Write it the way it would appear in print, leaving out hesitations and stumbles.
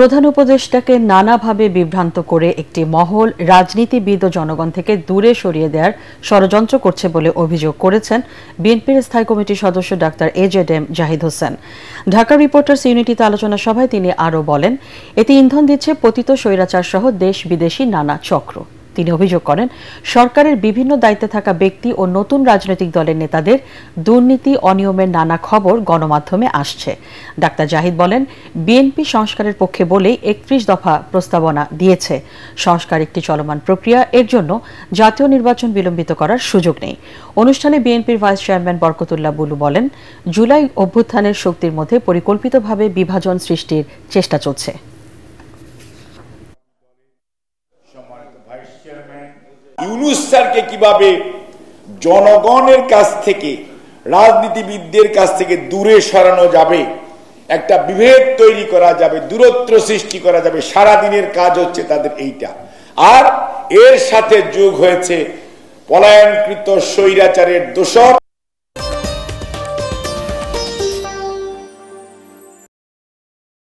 প্রধান উপদেষ্টাকে নানাভাবে বিভ্রান্ত করে একটি মহল রাজনীতিবিদ ও জনগণ থেকে দূরে সরিয়ে দেওয়ার ষড়যন্ত্র করছে বলে অভিযোগ করেছেন বিএনপির স্থায়ী কমিটির সদস্য doctor AZM Zahid Hossain. Dhaka reporters ইউনিটিতে আলোচনা সভায় তিনি আরও বলেন, এতে ইন্ধন দিচ্ছে পতিত স্বৈরাচার সহ দেশ বিদেশি নানা চক্র। তিনি অভিযোগ করেন, সরকারের বিভিন্ন দায়িত্বে থাকা ব্যক্তি ও নতুন রাজনৈতিক দলের নেতাদের দুর্নীতি অনিয়মের নানা খবর গণমাধ্যমে আসছে। ডাক্তার জাহিদ বলেন, বিএনপি সংস্কারের পক্ষে বলেই ৩১ দফা প্রস্তাবনা দিয়েছে। সংস্কার একটি চলমান প্রক্রিয়া, এর জন্য জাতীয় নির্বাচন বিলম্বিত করার সুযোগ নেই। অনুষ্ঠানে বিএনপির ভাইস চেয়ারম্যান বরকতুল্লাহ বুলু বলেন, জুলাই অভ্যুত্থানের শক্তির মধ্যে পরিকল্পিতভাবে বিভাজন সৃষ্টির চেষ্টা চলছে। ইউনূস স্যারকে কিভাবে জনগণের কাছ থেকে, রাজনীতিবিদদের কাছ থেকে দূরে সরানো যাবে, একটা বিভেদ তৈরি করা যাবে, দূরত্ব সৃষ্টি করা যাবে, সারাদিনের কাজ হচ্ছে তাদের এইটা। আর এর সাথে যোগ হয়েছে পলায়নকৃত স্বৈরাচারের দোসর